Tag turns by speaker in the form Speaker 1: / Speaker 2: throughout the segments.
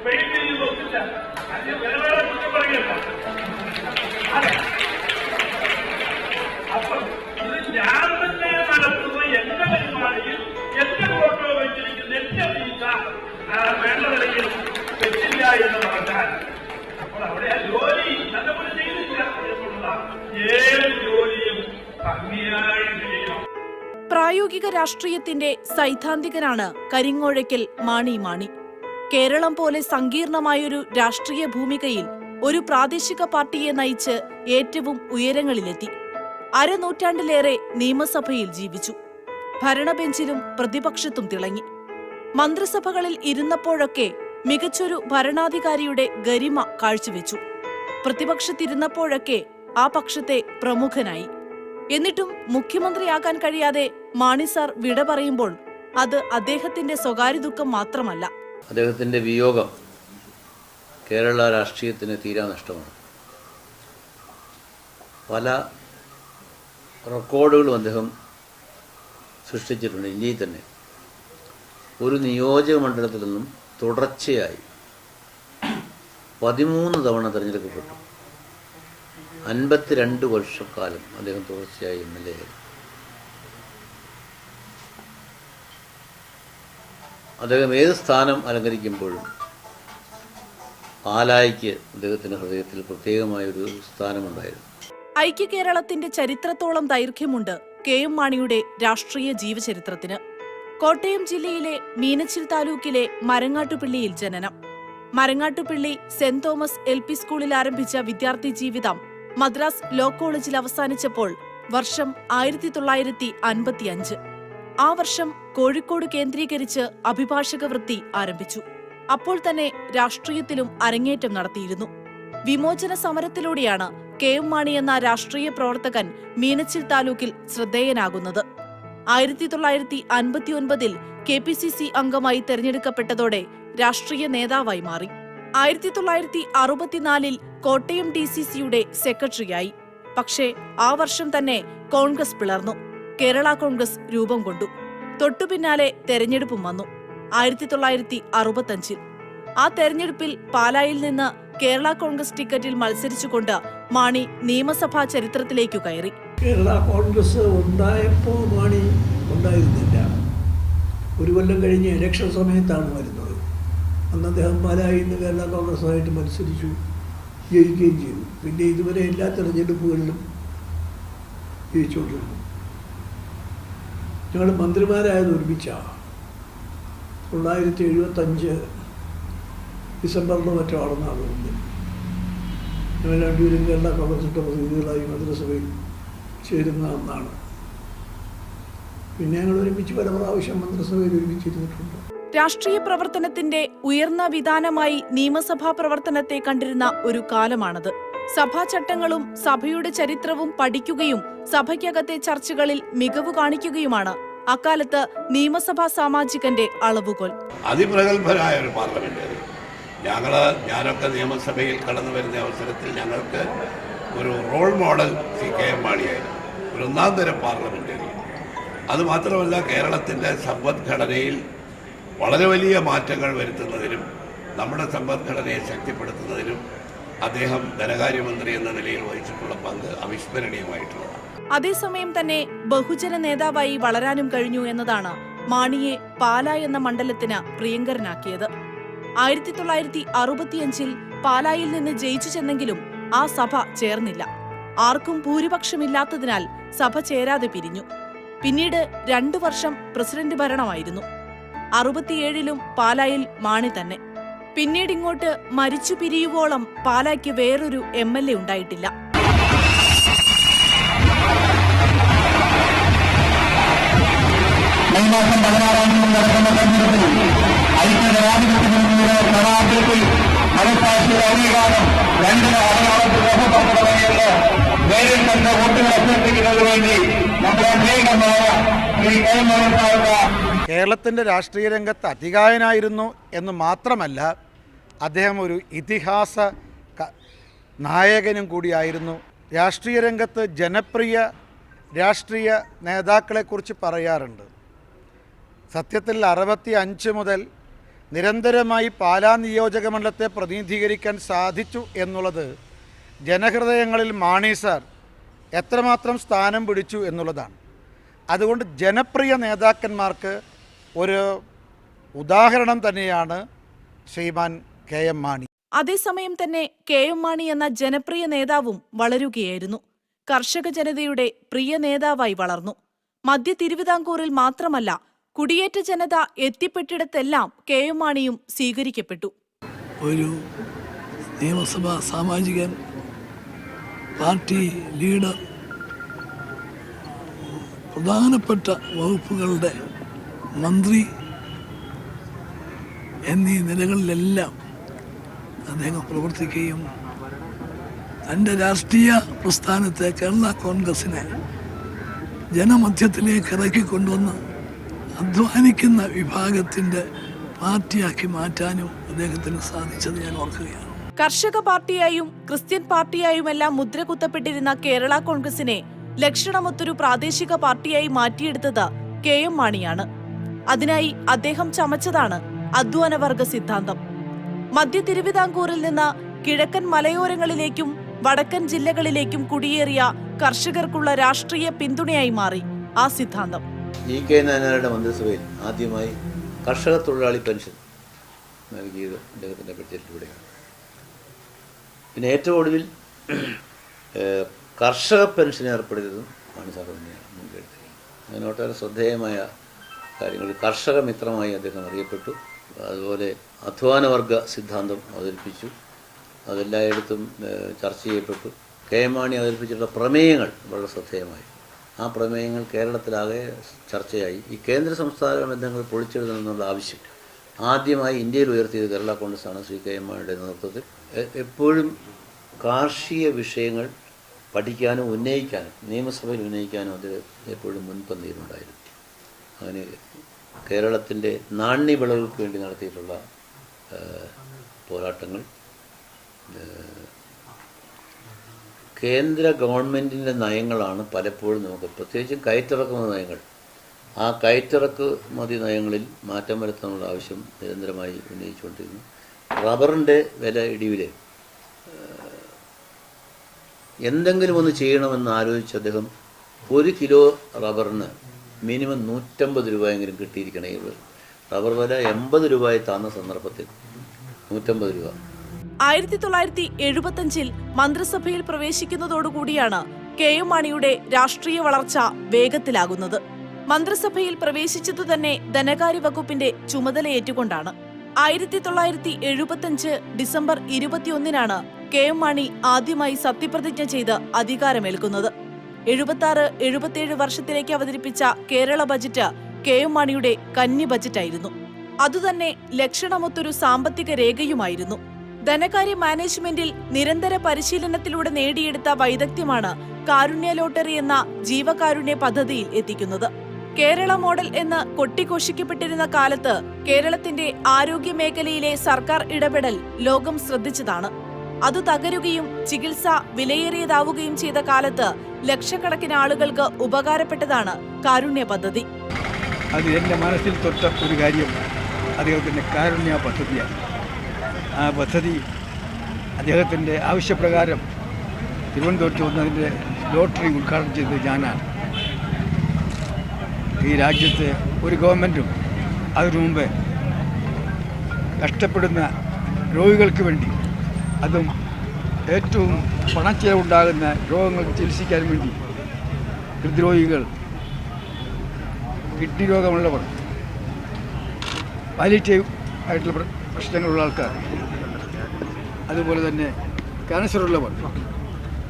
Speaker 1: അപ്പൊ ഇത് ഞാൻ തന്നെ നടത്തുന്ന എന്റെ പരിപാടിയിൽ എന്റെ ഫോട്ടോ വെച്ചിരിക്കുന്ന എന്റെ വീസ വേണ്ട നിലയിൽ തെറ്റില്ല എന്ന് പറഞ്ഞാൽ അപ്പോൾ അവിടെ ആ ജോലി നല്ലപോലെ ചെയ്തില്ല എന്നുള്ള ഏത് ജോലിയും ഭംഗിയായിട്ട് ചെയ്യണം.
Speaker 2: പ്രായോഗിക രാഷ്ട്രീയത്തിന്റെ സൈദ്ധാന്തികനാണ് കരിങ്ങോഴയ്ക്കൽ മാണി. കേരളം പോലെ സങ്കീർണമായൊരു രാഷ്ട്രീയ ഭൂമികയിൽ ഒരു പ്രാദേശിക പാർട്ടിയെ നയിച്ച് ഏറ്റവും ഉയരങ്ങളിലെത്തി. അരനൂറ്റാണ്ടിലേറെ നിയമസഭയിൽ ജീവിച്ചു. ഭരണബെഞ്ചിലും പ്രതിപക്ഷത്തും തിളങ്ങി. മന്ത്രിസഭകളിൽ ഇരുന്നപ്പോഴൊക്കെ മികച്ചൊരു ഭരണാധികാരിയുടെ ഗരിമ കാഴ്ചവെച്ചു. പ്രതിപക്ഷത്തിരുന്നപ്പോഴൊക്കെ ആ പക്ഷത്തെ പ്രമുഖനായി. എന്നിട്ടും മുഖ്യമന്ത്രിയാകാൻ കഴിയാതെ മാണി സാർ വിട പറയുമ്പോൾ അത് അദ്ദേഹത്തിന്റെ സ്വകാര്യ ദുഃഖം മാത്രമല്ല.
Speaker 3: അദ്ദേഹത്തിന്റെ വിയോഗം കേരള രാഷ്ട്രീയത്തിന് തീരാ നഷ്ടമാണ്. പല റെക്കോർഡുകളും അദ്ദേഹം സൃഷ്ടിച്ചിട്ടുണ്ട്. ഇന്ത്യയിൽ തന്നെ ഒരു നിയോജക മണ്ഡലത്തിൽ നിന്നും തുടർച്ചയായി 13 തവണ തിരഞ്ഞെടുക്കപ്പെട്ടു. 52 വർഷക്കാലം അദ്ദേഹം തുടർച്ചയായി MLA ആയി. അദ്ദേഹം ഏത് സ്ഥാനം അലങ്കരിക്കുമ്പോഴും പാലായ്ക്ക് അദ്ദേഹത്തിൻ്റെ ഹൃദയത്തിൽ പ്രത്യേകമായൊരു സ്ഥാനമുണ്ടായിരുന്നു.
Speaker 2: ഐക്യ കേരളത്തിന്റെ ചരിത്രത്തോളം ദൈർഘ്യമുണ്ട് KM മാണിയുടെ രാഷ്ട്രീയ ജീവചരിത്രത്തിന്. കോട്ടയം ജില്ലയിലെ മീനച്ചിൽ താലൂക്കിലെ മരങ്ങാട്ടുപിള്ളിയിൽ ജനനം. മരങ്ങാട്ടുപിള്ളി സെന്റ് തോമസ് LP സ്കൂളിൽ ആരംഭിച്ച വിദ്യാർത്ഥി ജീവിതം മദ്രാസ് ലോ കോളേജിൽ അവസാനിച്ചപ്പോൾ വർഷം 1955. ആ വർഷം കോഴിക്കോട് കേന്ദ്രീകരിച്ച് അഭിഭാഷക വൃത്തി ആരംഭിച്ചു. അപ്പോൾ തന്നെ രാഷ്ട്രീയത്തിലും അരങ്ങേറ്റം നടത്തിയിരുന്നു. വിമോചന സമരത്തിലൂടെയാണ് KM മാണി എന്ന രാഷ്ട്രീയ പ്രവർത്തകൻ മീനച്ചിൽ താലൂക്കിൽ ശ്രദ്ധേയനാകുന്നത്. 1959 KPCC അംഗമായി തെരഞ്ഞെടുക്കപ്പെട്ടതോടെ രാഷ്ട്രീയ നേതാവായി മാറി. 1964 കോട്ടയം DCCയുടെ സെക്രട്ടറിയായി. പക്ഷേ ആ വർഷം തന്നെ കോൺഗ്രസ് പിളർന്നു. കേരള കോൺഗ്രസ് രൂപം കൊണ്ടു. തൊട്ടുപിന്നാലെ തെരഞ്ഞെടുപ്പും വന്നു 1965. ആ തെരഞ്ഞെടുപ്പിൽ പാലായിൽ നിന്ന് കേരള കോൺഗ്രസ് ടിക്കറ്റിൽ മത്സരിച്ചുകൊണ്ട് മാണി നിയമസഭാ ചരിത്രത്തിലേക്കു കയറി.
Speaker 4: കേരള കോൺഗ്രസ് ഉണ്ടായപ്പോൾ മാണി ഉണ്ടായിരുന്നില്ല. ഒരു കൊല്ലം കഴിഞ്ഞ് ഇലക്ഷൻ സമയത്താണ് വരുന്നത്. അന്ന് അദ്ദേഹം പാലായിൽ നിന്ന് കേരള കോൺഗ്രസുമായിട്ട് മത്സരിച്ചു, ജയിക്കുകയും ചെയ്തു. പിന്നെ ഇതുവരെ എല്ലാ തെരഞ്ഞെടുപ്പുകളിലും ജയിച്ചുകൊണ്ടിരുന്നു. ഞങ്ങൾ മന്ത്രിമാരായത് ഒരുമിച്ചാണ്. 1975 ഡിസംബറിലോ മറ്റോ ആണെന്നാണ് തോന്നുന്നത്. ഞങ്ങൾ രണ്ടുപേരും കേരള കോൺഗ്രസിൻ്റെ പ്രതിനിധികളായി മന്ത്രിസഭയിൽ ചേരുന്ന ഒന്നാണ്. പിന്നെ ഞങ്ങൾ ഒരുമിച്ച് പല പ്രാവശ്യം മന്ത്രിസഭയിൽ ഒരുമിച്ചിരുന്നിട്ടുണ്ട്.
Speaker 2: രാഷ്ട്രീയ പ്രവർത്തനത്തിന്റെ ഉയർന്ന വിധാനമായി നിയമസഭാ പ്രവർത്തനത്തെ കണ്ടിരുന്ന ഒരു കാലമാണത്. സഭാചട്ടങ്ങളും സഭയുടെ ചരിത്രവും പഠിക്കുകയും സഭയ്ക്കകത്തെ ചർച്ചകളിൽ മികവ് കാണിക്കുകയുമാണ് അക്കാലത്ത് നിയമസഭാ സാമാജികന്റെ അളവുകോൽ.
Speaker 5: അതിപ്രഗത്ഭരായ ഒരു പാർലമെന്ററി. ഞാനൊക്കെ നിയമസഭയിൽ കടന്നു വരുന്ന അവസരത്തിൽ ഞങ്ങൾക്ക് ഒരു റോൾ മോഡൽ KM മാണിയായിരുന്നു. ഒരു ഒന്നാം തരം പാർലമെന്ററി. അതുമാത്രമല്ല, കേരളത്തിൻ്റെ സമ്പദ്ഘടനയിൽ വളരെ വലിയ മാറ്റങ്ങൾ വരുത്തുന്നതിനും നമ്മുടെ സമ്പദ്ഘടനയെ ശക്തിപ്പെടുത്തുന്നതിനും അദ്ദേഹം ധനകാര്യമന്ത്രി എന്ന നിലയിൽ വഹിച്ചിട്ടുള്ള പങ്ക് അവിസ്മരണീയമായിട്ടുള്ളതാണ്.
Speaker 2: അതേസമയം തന്നെ ബഹുജന നേതാവായി വളരാനും കഴിഞ്ഞു എന്നതാണ് മാണിയെ പാലാ എന്ന മണ്ഡലത്തിന് പ്രിയങ്കരനാക്കിയത്. 1965 പാലായിൽ നിന്ന് ജയിച്ചു ചെന്നെങ്കിലും ആ സഭ ചേർന്നില്ല. ആർക്കും ഭൂരിപക്ഷമില്ലാത്തതിനാൽ സഭ ചേരാതെ പിരിഞ്ഞു. പിന്നീട് 2 വർഷം പ്രസിഡന്റ് ഭരണമായിരുന്നു. 67 പാലായിൽ മാണി തന്നെ. പിന്നീടിങ്ങോട്ട് മരിച്ചു പിരിയുവോളം പാലായ്ക്ക് വേറൊരു MLA ഉണ്ടായിട്ടില്ല.
Speaker 6: മാസം 16 നടക്കുന്ന തെരഞ്ഞെടുപ്പിൽ ഐക്യജനാധിപത്യത്തിനുള്ള സ്ഥാനാർത്ഥിത്വത്തിൽ മനസ്സാക്ഷിയുടെ അംഗീകാരം 2 അടയാളത്തിൽ രേഖപ്പെടുത്തണമെന്ന് നേരിൽ കണ്ട വോട്ടുകൾ അഭ്യർത്ഥിക്കുന്നതിന് വേണ്ടി നമ്മുടെ അനേകമായ ശ്രീ KM മാണി
Speaker 7: കേരളത്തിൻ്റെ രാഷ്ട്രീയ രംഗത്ത് അതികായനായിരുന്നു എന്ന് മാത്രമല്ല, അദ്ദേഹം ഒരു ഇതിഹാസ നായകനും കൂടിയായിരുന്നു. രാഷ്ട്രീയ രംഗത്ത് ജനപ്രിയ രാഷ്ട്രീയ നേതാക്കളെക്കുറിച്ച് പറയാറുണ്ട്. സത്യത്തിൽ 65 മുതൽ നിരന്തരമായി പാലാ നിയോജക മണ്ഡലത്തെ പ്രതിനിധീകരിക്കാൻ സാധിച്ചു എന്നുള്ളത് ജനഹൃദയങ്ങളിൽ മാണി സാർ എത്രമാത്രം സ്ഥാനം പിടിച്ചു എന്നുള്ളതാണ്. അതുകൊണ്ട് ജനപ്രിയ നേതാക്കന്മാർക്ക് ഒരു ഉദാഹരണം തന്നെയാണ് ശ്രീമാൻ കെ എം മാണി.
Speaker 2: അതേസമയം തന്നെ കെ എം മാണി എന്ന ജനപ്രിയ നേതാവും വളരുകയായിരുന്നു. കർഷക ജനതയുടെ പ്രിയ നേതാവായി വളർന്നു. മധ്യ തിരുവിതാംകൂറിൽ മാത്രമല്ല, കുടിയേറ്റ ജനത എത്തിപ്പെട്ടിടത്തെല്ലാം കെ എം മാണിയും സ്വീകരിക്കപ്പെട്ടു.
Speaker 4: ഒരു നിയമസഭാ സാമാജികൻ, പാർട്ടി ലീഡർ, പ്രധാനപ്പെട്ട വകുപ്പുകളുടെ മന്ത്രി എന്നീ നിലകളിലെല്ലാം അദ്ദേഹം പ്രവർത്തിക്കുകയും തൻ്റെ രാഷ്ട്രീയ പ്രസ്ഥാനത്തെ കേരള കോൺഗ്രസിനെ ജനമധ്യത്തിലേക്ക് ഇറക്കിക്കൊണ്ടുവന്ന് അധ്വാനിക്കുന്ന വിഭാഗത്തിൻ്റെ പാർട്ടിയാക്കി മാറ്റാനും അദ്ദേഹത്തിന് സാധിച്ചത് ഞാൻ ഓർക്കുകയാണ്.
Speaker 2: കർഷക പാർട്ടിയായും ക്രിസ്ത്യൻ പാർട്ടിയായുമെല്ലാം മുദ്ര കുത്തപ്പെട്ടിരുന്ന കേരള കോൺഗ്രസിനെ ലക്ഷണമൊത്തൊരു പ്രാദേശിക പാർട്ടിയായി മാറ്റിയെടുത്തത് കെ എം മാണിയാണ്. അതിനായി അദ്ദേഹം ചമച്ചതാണ് അധ്വാനവർഗ സിദ്ധാന്തം. മധ്യ തിരുവിതാംകൂറിൽ നിന്ന് കിഴക്കൻ മലയോരങ്ങളിലേക്കും വടക്കൻ ജില്ലകളിലേക്കും കുടിയേറിയ കർഷകർക്കുള്ള രാഷ്ട്രീയ പിന്തുണയായി മാറി ആ സിദ്ധാന്തം.
Speaker 3: കെ നായനാരുടെ മന്ത്രിസഭയിൽ ആദ്യമായി കർഷക തൊഴിലാളി പെൻഷൻ നൽകിയത് അദ്ദേഹത്തിൻ്റെ ബഡ്ജറ്റിലൂടെയാണ്. പിന്നെ ഏറ്റവും ഒടുവിൽ കർഷക പെൻഷൻ ഏർപ്പെടുത്തിയതും മാണി സാർ തന്നെയാണ് മുൻകരുതൽ. അങ്ങനെ ഒട്ടേറെ ശ്രദ്ധേയമായ കാര്യങ്ങൾ. കർഷക മിത്രമായി അദ്ദേഹം അറിയപ്പെട്ടു. അതുപോലെ അധ്വാനവർഗ സിദ്ധാന്തം അവതരിപ്പിച്ചു. അതെല്ലായിടത്തും ചർച്ച ചെയ്യപ്പെട്ടു. കെ എം മാണി അവതരിപ്പിച്ചിട്ടുള്ള പ്രമേയങ്ങൾ വളരെ ശ്രദ്ധേയമായി. ആ പ്രമേയങ്ങൾ കേരളത്തിലാകെ ചർച്ചയായി. ഈ കേന്ദ്ര സംസ്ഥാന ബന്ധങ്ങൾ പൊളിച്ചെഴുതണമെന്നുള്ള ആവശ്യം ആദ്യമായി ഇന്ത്യയിൽ ഉയർത്തിയത് കേരള കോൺഗ്രസ്സാണ് ശ്രീ കെ എം മാണിയുടെ നേതൃത്വത്തിൽ. എപ്പോഴും കാർഷിക വിഷയങ്ങൾ പഠിക്കാനും ഉന്നയിക്കാനും നിയമസഭയിൽ ഉന്നയിക്കാനും അത് എപ്പോഴും മുൻപന്തിയിലുണ്ടായിരുന്നു. അങ്ങനെ കേരളത്തിൻ്റെ നാണ്യവിളകൾക്ക് വേണ്ടി നടത്തിയിട്ടുള്ള പോരാട്ടങ്ങൾ കേന്ദ്ര ഗവൺമെൻറ്റിൻ്റെ നയങ്ങളാണ് പലപ്പോഴും നമുക്ക്, പ്രത്യേകിച്ചും കയറ്റിറക്കുന്ന നയങ്ങൾ, ആ കയറ്റിറക്കുമതി നയങ്ങളിൽ മാറ്റം വരുത്താനുള്ള ആവശ്യം നിരന്തരമായി ഉന്നയിച്ചുകൊണ്ടിരുന്നു. റബ്ബറിൻ്റെ വില ഇടിവിൽ എന്തെങ്കിലും ഒന്ന് ചെയ്യണമെന്ന് ആലോചിച്ച് അദ്ദേഹം 1 കിലോ റബ്ബറിന് മിനിമം 150 രൂപയെങ്കിലും കിട്ടിയിരിക്കണം. ഈ റബ്ബർ വില 80 രൂപയായി താന്ന സന്ദർഭത്തിൽ 150 രൂപ.
Speaker 2: 1975 മന്ത്രിസഭയിൽ പ്രവേശിക്കുന്നതോടുകൂടിയാണ് കെ എം മാണിയുടെ രാഷ്ട്രീയ വളർച്ച വേഗത്തിലാകുന്നത്. മന്ത്രിസഭയിൽ പ്രവേശിച്ചതു തന്നെ ധനകാര്യ വകുപ്പിന്റെ ചുമതലയേറ്റുകൊണ്ടാണ്. 1975 ഡിസംബർ 21-നാണ് കെ എം മാണി ആദ്യമായി സത്യപ്രതിജ്ഞ ചെയ്ത് അധികാരമേൽക്കുന്നത്. 76-77 വർഷത്തിലേക്ക് അവതരിപ്പിച്ച കേരള ബജറ്റ് കെ എം മാണിയുടെ കന്നി ബജറ്റായിരുന്നു. അതുതന്നെ ലക്ഷണമൊത്തൊരു സാമ്പത്തിക രേഖയുമായിരുന്നു. ധനകാര്യ മാനേജ്മെന്റിൽ നിരന്തര പരിശീലനത്തിലൂടെ നേടിയെടുത്ത വൈദഗ്ധ്യമാണ് കാരുണ്യ ലോട്ടറി എന്ന ജീവകാരുണ്യ പദ്ധതിയിൽ എത്തിക്കുന്നത്. കേരള മോഡൽ എന്ന് കൊട്ടിഘോഷിക്കപ്പെട്ടിരുന്ന കാലത്ത് കേരളത്തിന്റെ ആരോഗ്യ മേഖലയിലെ സർക്കാർ ഇടപെടൽ ലോകം ശ്രദ്ധിച്ചതാണ്. അത് തകരുകയും ചികിത്സ വിലയേറിയതാവുകയും ചെയ്ത കാലത്ത് ലക്ഷക്കണക്കിന് ആളുകൾക്ക് ഉപകാരപ്പെട്ടതാണ് കാരുണ്യ പദ്ധതി.
Speaker 8: അത് എൻ്റെ മനസ്സിൽ തൊട്ട ഒരു കാര്യം അദ്ദേഹത്തിൻ്റെ കാരുണ്യ പദ്ധതിയാണ്. ആ പദ്ധതി അദ്ദേഹത്തിൻ്റെ ആവശ്യപ്രകാരം തിരുവനന്തപുരത്ത് വന്നതിൻ്റെ ലോട്ടറി ഉദ്ഘാടനം ചെയ്തത് ഞാനാണ്. ഈ രാജ്യത്തെ ഒരു ഗവൺമെൻറ്റും അതിനു മുമ്പ് കഷ്ടപ്പെടുന്ന രോഗികൾക്ക് വേണ്ടി, അതും ഏറ്റവും പണച്ചെലവുണ്ടാകുന്ന രോഗങ്ങൾക്ക് ചികിത്സിക്കാൻ വേണ്ടി, ഹൃദ്രോഗികൾ, കിഡ്നി രോഗമുള്ളവർ, പാലിയേറ്റീവ് ആയിട്ടുള്ള പ്രശ്നങ്ങളുള്ള ആൾക്കാർ, അതുപോലെ തന്നെ ക്യാൻസറുള്ളവർ,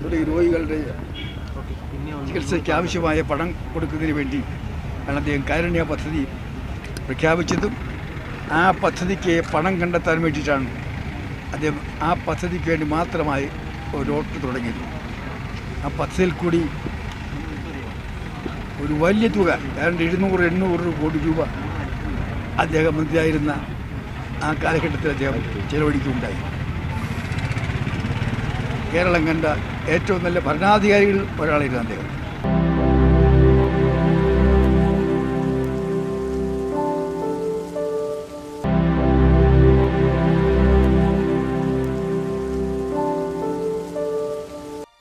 Speaker 8: തുടങ്ങിയ രോഗികളുടെ ചികിത്സയ്ക്ക് ആവശ്യമായ പണം കൊടുക്കുന്നതിന് വേണ്ടി ആണ് അദ്ദേഹം കാരുണ്യ പദ്ധതി പ്രഖ്യാപിച്ചതും ആ പദ്ധതിക്ക് പണം കണ്ടെത്താൻ വേണ്ടിയിട്ടാണ് അദ്ദേഹം ആ പദ്ധതിക്ക് വേണ്ടി മാത്രമായി ഒരു ലോട്ടറി തുടങ്ങിയത്. ആ പദ്ധതിയിൽ കൂടി ഒരു വലിയ തുക, ഏതാണ്ട് 700-800 കോടി രൂപ അദ്ദേഹം മന്ത്രിയായിരുന്ന ആ കാലഘട്ടത്തിൽ അദ്ദേഹം ചെലവഴിക്കുകയുണ്ടായി. കേരളം കണ്ട ഏറ്റവും നല്ല ഭരണാധികാരികളിൽ ഒരാളായിരുന്നു അദ്ദേഹം.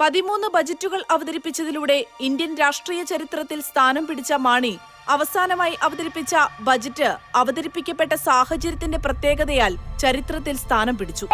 Speaker 2: 13 ബജറ്റുകൾ അവതരിപ്പിച്ചതിലൂടെ ഇന്ത്യൻ രാഷ്ട്രീയ ചരിത്രത്തിൽ സ്ഥാനം പിടിച്ച മാണി അവസാനമായി അവതരിപ്പിച്ച ബജറ്റ് അവതരിപ്പിക്കപ്പെട്ട സാഹചര്യത്തിന്റെ പ്രത്യേകതയാൽ ചരിത്രത്തിൽ സ്ഥാനം പിടിച്ചു.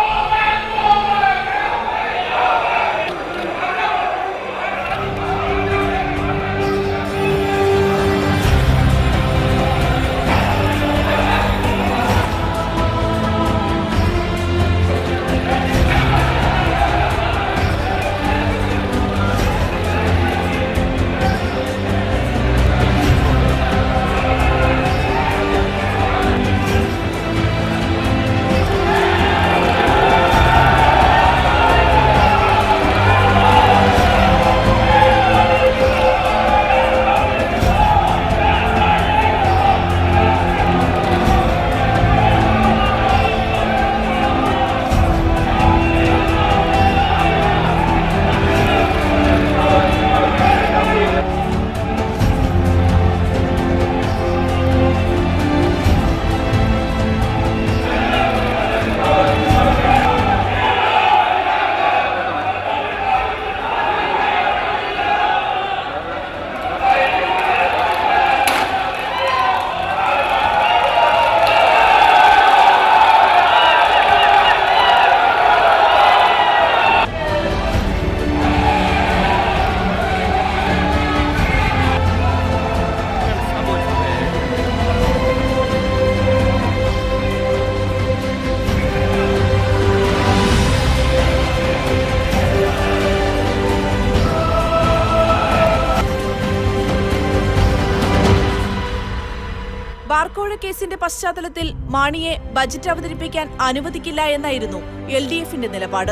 Speaker 2: ബാർക്കോഴ കേസിന്റെ പശ്ചാത്തലത്തിൽ മാണിയെ ബജറ്റ് അവതരിപ്പിക്കാൻ അനുവദിക്കില്ല എന്നായിരുന്നു LDFന്റെ നിലപാട്.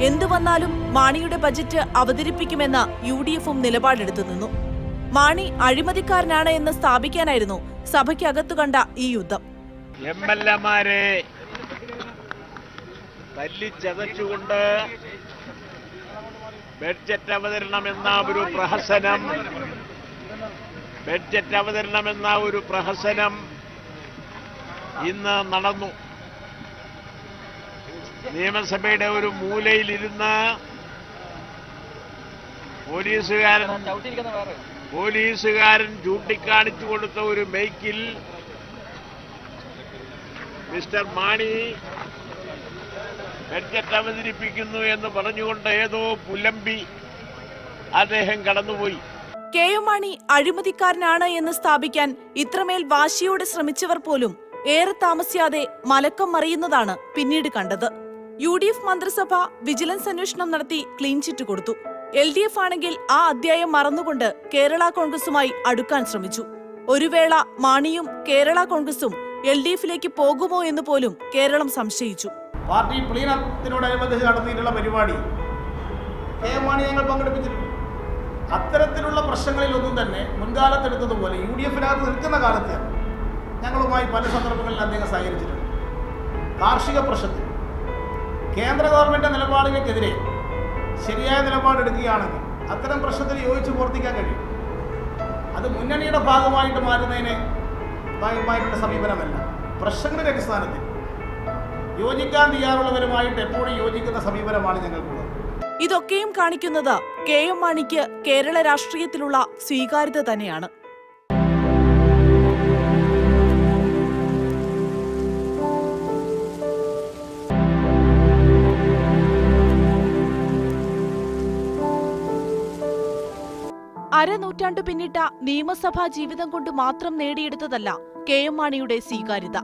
Speaker 2: എന്തു വന്നാലും മാണിയുടെ ബജറ്റ് അവതരിപ്പിക്കുമെന്ന UDFും നിലപാടെടുത്തു നിന്നു. മാണി അഴിമതിക്കാരനാണ് എന്ന് സ്ഥാപിക്കാനായിരുന്നു സഭയ്ക്കകത്തു കണ്ട ഈ യുദ്ധം.
Speaker 1: MLAമാരെ തല്ലിച്ചതച്ചുകൊണ്ട് ബഡ്ജറ്റ് അവതരണമെന്ന ഒരു പ്രഹസനം ഇന്ന് നടന്നു. നിയമസഭയുടെ ഒരു മൂലയിലിരുന്ന് പോലീസുകാരൻ ചൂണ്ടിക്കാണിച്ചു കൊടുത്ത ഒരു മൈക്കിൽ മിസ്റ്റർ മാണി ബഡ്ജറ്റ് അവതരിപ്പിക്കുന്നു എന്ന് പറഞ്ഞുകൊണ്ട് ഏതോ പുലമ്പി അദ്ദേഹം കടന്നുപോയി.
Speaker 2: KM മാണി അഴിമതിക്കാരനാണ് എന്ന് സ്ഥാപിക്കാൻ ഇത്രമേൽ വാശിയോടെ ശ്രമിച്ചവർ പോലും ഏറെ താമസിയാതെ മലക്കം മറിയുന്നതാണ് പിന്നീട് കണ്ടത്. UDF മന്ത്രിസഭ വിജിലൻസ് അന്വേഷണം നടത്തി ക്ലീൻ ചിറ്റ് കൊടുത്തു. LDF ആണെങ്കിൽ ആ അധ്യായം മറന്നുകൊണ്ട് കേരള കോൺഗ്രസുമായി അടുക്കാൻ ശ്രമിച്ചു. ഒരു വേള മാണിയും കേരള കോൺഗ്രസും LDFിലേക്ക് പോകുമോ എന്ന് പോലും കേരളം സംശയിച്ചു.
Speaker 9: പാർട്ടി പ്ലീനത്തിനോടനുബന്ധിച്ച് നടത്തിയിട്ടുള്ള പരിപാടി KM മാണി ഞങ്ങൾ പങ്കെടുപ്പിച്ചിട്ടുണ്ട്. അത്തരത്തിലുള്ള പ്രശ്നങ്ങളിലൊന്നും തന്നെ മുൻകാലത്തെടുത്തതുപോലെ UDFനകത്ത് നിൽക്കുന്ന കാലത്ത് ഞങ്ങളുമായി പല സന്ദർഭങ്ങളിൽ അദ്ദേഹം സഹകരിച്ചിട്ടുണ്ട്. കാർഷിക പ്രശ്നത്തിൽ കേന്ദ്ര ഗവൺമെൻറ് നിലപാടുകൾക്കെതിരെ ശരിയായ നിലപാടെടുക്കുകയാണെങ്കിൽ അത്തരം പ്രശ്നത്തിൽ യോജിച്ച് പ്രവർത്തിക്കാൻ കഴിയും. അത് മുന്നണിയുടെ ഭാഗമായിട്ട് മാറ്റുന്നതിന് ഭാഗമായിട്ടുള്ള സമീപനമല്ല. പ്രശ്നങ്ങളുടെ അടിസ്ഥാനത്തിൽ യോജിക്കാൻ തയ്യാറുള്ളവരുമായിട്ട് എപ്പോഴും യോജിക്കുന്ന സമീപനമാണ് ഞങ്ങൾക്കുള്ളത്.
Speaker 2: ഇതൊക്കെയും കാണിക്കുന്നത് KM മാണിക്ക് കേരള രാഷ്ട്രീയത്തിലുള്ള സ്വീകാര്യത തന്നെയാണ്. അരനൂറ്റാണ്ടു പിന്നിട്ട നിയമസഭാ ജീവിതം കൊണ്ട് മാത്രം നേടിയെടുത്തതല്ല KM മാണിയുടെ സ്വീകാര്യത.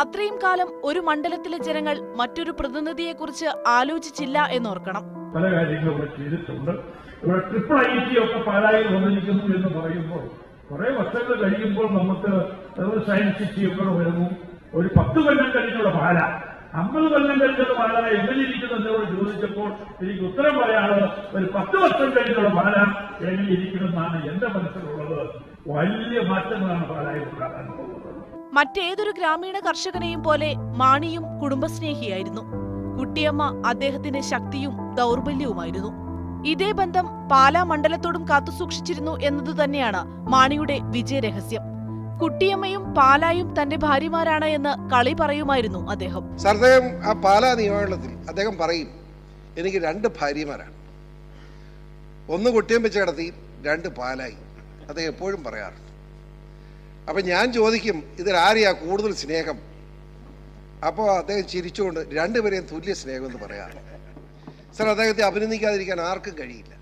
Speaker 2: അത്രയും കാലം ഒരു മണ്ഡലത്തിലെ ജനങ്ങൾ മറ്റൊരു പ്രതിനിധിയെക്കുറിച്ച് ആലോചിച്ചില്ല എന്നോർക്കണം.
Speaker 10: പല കാര്യങ്ങളും ഇവിടെ ചെയ്തിട്ടുണ്ട്. ഇവിടെ ട്രിപ്പിൾ IIT ഒക്കെ പാലായിൽ വന്നിരിക്കുന്നു എന്ന് പറയുമ്പോൾ കുറെ വർഷങ്ങൾ കഴിയുമ്പോൾ നമുക്ക് സയൻസ് സിറ്റി ഒക്കെ വരുന്നു. ഒരു 10 കൊല്ലം കഴിഞ്ഞുള്ള പാല, 50 കൊല്ലം കഴിഞ്ഞുള്ള പാല എങ്ങനെയിരിക്കുന്നതിനോട് ചോദിച്ചപ്പോൾ എനിക്ക് ഉത്തരം പറയാറ് ഒരു 10 വർഷം കഴിഞ്ഞുള്ള പാല എങ്ങനെയിരിക്കുമെന്നാണ് എന്റെ മനസ്സിലുള്ളത്. വലിയ മാറ്റങ്ങളാണ് പാലായിൽ ഉണ്ടാകാൻ പോകുന്നത്.
Speaker 2: മറ്റേതൊരു ഗ്രാമീണ കർഷകനെയും പോലെ മാണിയും കുടുംബസ്നേഹിയായിരുന്നു. കുട്ടിയമ്മ അദ്ദേഹത്തിന്റെ ശക്തിയും ദൗർബല്യവുമായിരുന്നു. ഇതേ ബന്ധം പാലാ മണ്ഡലത്തോടും കാത്തുസൂക്ഷിച്ചിരുന്നു എന്നതുതന്നെയാണ് മാണിയുടെ വിജയരഹസ്യം. കുട്ടിയമ്മയും പാലായും തന്റെ ഭാര്യമാരാണ് എന്ന് കളി പറയുമായിരുന്നു അദ്ദേഹം.
Speaker 11: അദ്ദേഹം ആ പാലാ നിയമമണ്ഡലത്തിൽ അദ്ദേഹം പറയും, എനിക്ക് 2 ഭാര്യമാരാണ്. 1 കൊട്ടിയം വെച്ച് കിടത്തി, 2 പാലായി. അദ്ദേഹം എപ്പോഴും പറയാറുണ്ട്. അപ്പം ഞാൻ ചോദിക്കും, ഇതിലാരെയാ കൂടുതൽ സ്നേഹം? അപ്പോൾ അദ്ദേഹം ചിരിച്ചുകൊണ്ട് 2 പേരെയും തുല്യ സ്നേഹമെന്ന് പറയാറ്. സാർ, അദ്ദേഹത്തെ അഭിനന്ദിക്കാതിരിക്കാൻ ആർക്കും കഴിയില്ല.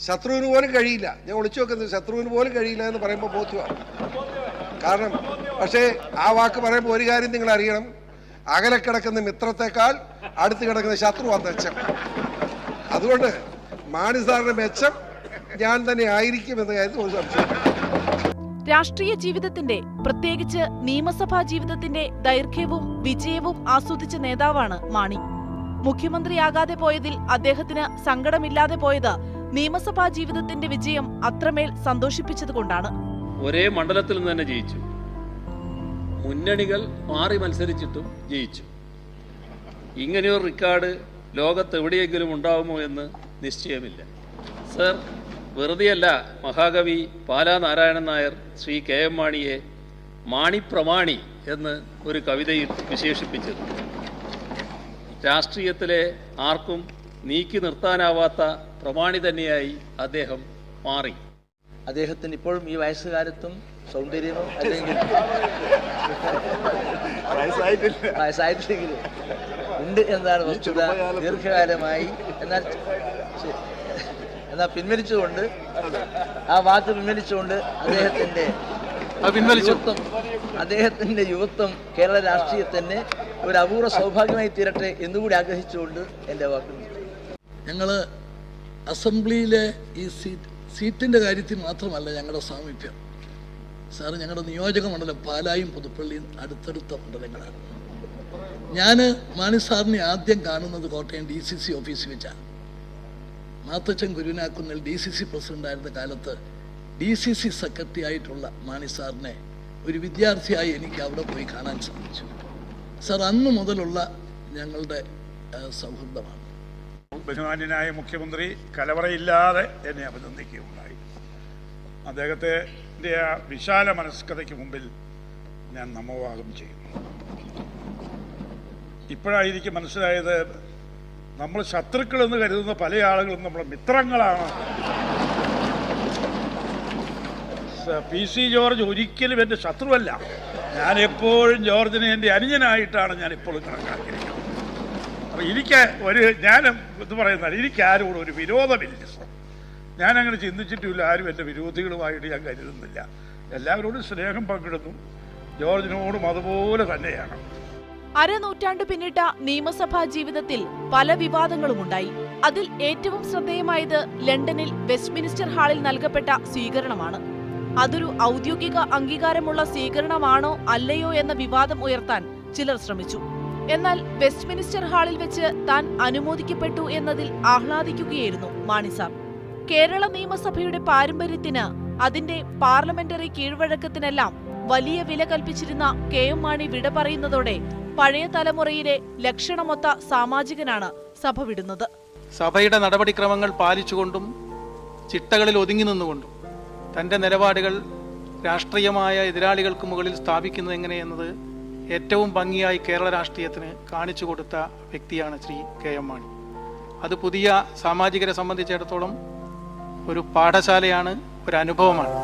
Speaker 11: ശത്രുവിന് പോലും കഴിയില്ല. ഞാൻ ഒളിച്ചു വെക്കുന്നത് ശത്രുവിന് പോലും കഴിയില്ല എന്ന് പറയുമ്പോൾ ബോധ്യമാണ്. കാരണം പക്ഷേ ആ വാക്ക് പറയുമ്പോൾ ഒരു കാര്യം നിങ്ങൾ അറിയണം, അകലെ കിടക്കുന്ന മിത്രത്തെക്കാൾ അടുത്ത് കിടക്കുന്ന ശത്രുവാണ് മെച്ചം. അതുകൊണ്ട് മാണി സാറിന്റെ മെച്ചം ഞാൻ തന്നെ ആയിരിക്കും എന്ന കാര്യത്തിൽ ഒരു സംശയം.
Speaker 2: രാഷ്ട്രീയ ജീവിതത്തിന്റെ, പ്രത്യേകിച്ച് നിയമസഭാ ജീവിതത്തിന്റെ ദൈർഘ്യവും വിജയവും ആസ്വദിച്ച നേതാവാണ് മാണി. മുഖ്യമന്ത്രിയാകാതെ പോയതിൽ അദ്ദേഹത്തിന് സങ്കടമില്ലാതെ പോയത് നിയമസഭാ ജീവിതത്തിന്റെ വിജയം അത്രമേൽ സന്തോഷിപ്പിച്ചതുകൊണ്ടാണ്.
Speaker 12: ഒരേ മണ്ഡലത്തിൽ നിന്ന് തന്നെ ജയിച്ചു. മുന്നണികൾ മാറി മത്സരിച്ചിട്ടും ജയിച്ചു. ഇങ്ങനെയൊരു റെക്കോർഡ് ലോകത്ത് എവിടെയെങ്കിലും ഉണ്ടാവുമോ എന്ന് നിശ്ചയമില്ല. സർ, വെറുതെയല്ല മഹാകവി പാലാ നാരായണൻ നായർ ശ്രീ KM മാണിയെ മാണിപ്രമാണി എന്ന് ഒരു കവിതയിൽ വിശേഷിപ്പിച്ചത്. രാഷ്ട്രീയത്തിലെ ആർക്കും നീക്കി നിർത്താനാവാത്ത പ്രമാണി തന്നെയായി അദ്ദേഹം മാറി.
Speaker 13: അദ്ദേഹത്തിന് ഇപ്പോഴും ഈ വയസ്സുകാലത്തും സൗന്ദര്യമോ അല്ലെങ്കിൽ വയസ്സായിട്ടില്ലെങ്കിലും ഉണ്ട് എന്നാണ് വസ്തുത. ദീർഘകാലമായി എന്നാൽ പിൻവലിച്ചുകൊണ്ട്, ആ വാക്ക് പിൻവലിച്ചുകൊണ്ട് അദ്ദേഹത്തിന്റെ യുവത്വം കേരള രാഷ്ട്രീയത്തിന് ഒരു അപൂർവ സൗഭാഗ്യമായി തീരട്ടെ എന്നുകൂടി ആഗ്രഹിച്ചുകൊണ്ട് എൻ്റെ വാക്കുകൾ.
Speaker 14: ഞങ്ങൾ അസംബ്ലിയിലെ ഈ സീറ്റിൻ്റെ കാര്യത്തിൽ മാത്രമല്ല ഞങ്ങളുടെ സാമീപ്യം. സാറ്, ഞങ്ങളുടെ നിയോജക മണ്ഡലം പാലായും പുതുപ്പള്ളിയും അടുത്തടുത്ത മണ്ഡലങ്ങളാണ്. ഞാൻ മാണി സാറിനെ ആദ്യം കാണുന്നത് കോട്ടയം DCC ഓഫീസിൽ വെച്ചാണ്. മാത്തച്ചൻ കുരുനാക്കുന്നിൽ DCC പ്രസിഡൻ്റായിരുന്ന കാലത്ത് DCC സെക്രട്ടറി ആയിട്ടുള്ള മാണി സാറിനെ ഒരു വിദ്യാർത്ഥിയായി എനിക്ക് അവിടെ പോയി കാണാൻ സാധിച്ചു. സാർ, അന്ന് മുതലുള്ള ഞങ്ങളുടെ സൗഹൃദമാണ്.
Speaker 10: ബഹുമാന്യനായ മുഖ്യമന്ത്രി കലവറയില്ലാതെ എന്നെ അഭിനന്ദിക്കുകയുണ്ടായി. അദ്ദേഹത്തിൻ്റെ ആ വിശാല മനസ്കതയ്ക്ക് മുമ്പിൽ ഞാൻ നമോവാകം ചെയ്യുന്നു. ഇപ്പോഴായിരിക്കും മനസ്സിലായത്, നമ്മൾ ശത്രുക്കളെന്ന് കരുതുന്ന പല ആളുകളും നമ്മുടെ മിത്രങ്ങളാണ്. PC ജോർജ് ഒരിക്കലും എൻ്റെ ശത്രുവല്ല. ഞാൻ എപ്പോഴും ജോർജിനെ എൻ്റെ അനുജനായിട്ടാണ് ഞാൻ എപ്പോഴും കണക്കാക്കിയിരിക്കുന്നത്. അപ്പോൾ ഞാൻ ഇത് പറയുന്നത്, എനിക്ക് ആരോടും ഒരു വിരോധമില്ല. ഞാനങ്ങനെ ചിന്തിച്ചിട്ടുമില്ല. ആരും എൻ്റെ വിരോധികളുമായിട്ട് ഞാൻ കരുതുന്നില്ല. എല്ലാവരോടും സ്നേഹം പങ്കിടുന്നു. ജോർജിനോടും അതുപോലെ തന്നെയാണ്.
Speaker 2: അരനൂറ്റാണ്ട് പിന്നിട്ട നിയമസഭാ ജീവിതത്തിൽ പല വിവാദങ്ങളുമുണ്ടായി. അതിൽ ഏറ്റവും ശ്രദ്ധേയമായത് ലണ്ടനിൽ വെസ്റ്റ്മിനിസ്റ്റർ ഹാളിൽ നൽകപ്പെട്ട സ്വീകരണമാണ്. അതൊരു ഔദ്യോഗിക അംഗീകാരമുള്ള സ്വീകരണമാണോ അല്ലയോ എന്ന വിവാദം ഉയർത്താൻ ചിലർ ശ്രമിച്ചു. എന്നാൽ വെസ്റ്റ്മിനിസ്റ്റർ ഹാളിൽ വെച്ച് താൻ അനുമോദിക്കപ്പെട്ടു എന്നതിൽ ആഹ്ലാദിക്കുകയായിരുന്നു മാണി സാർ. കേരള നിയമസഭയുടെ പാരമ്പര്യത്തിന്, അതിന്റെ പാർലമെന്ററി കീഴ്വഴക്കത്തിനെല്ലാം വലിയ വില കൽപ്പിച്ചിരുന്ന KM മാണി വിട പറയുന്നതോടെ പഴയ തലമുറയിലെ ലക്ഷണമൊത്ത സാമാജികനാണ് സഭ വിടുന്നത്.
Speaker 15: സഭയുടെ നടപടിക്രമങ്ങൾ പാലിച്ചുകൊണ്ടും ചിട്ടകളിൽ ഒതുങ്ങി നിന്നുകൊണ്ടും തൻ്റെ നിലപാടുകൾ രാഷ്ട്രീയമായ എതിരാളികൾക്ക് മുകളിൽ സ്ഥാപിക്കുന്നത് എങ്ങനെയെന്നത് ഏറ്റവും ഭംഗിയായി കേരള രാഷ്ട്രീയത്തിന് കാണിച്ചു കൊടുത്ത വ്യക്തിയാണ് ശ്രീ KM മാണി. അത് പുതിയ സാമാജികരെ സംബന്ധിച്ചിടത്തോളം ഒരു പാഠശാലയാണ്, ഒരു അനുഭവമാണ്.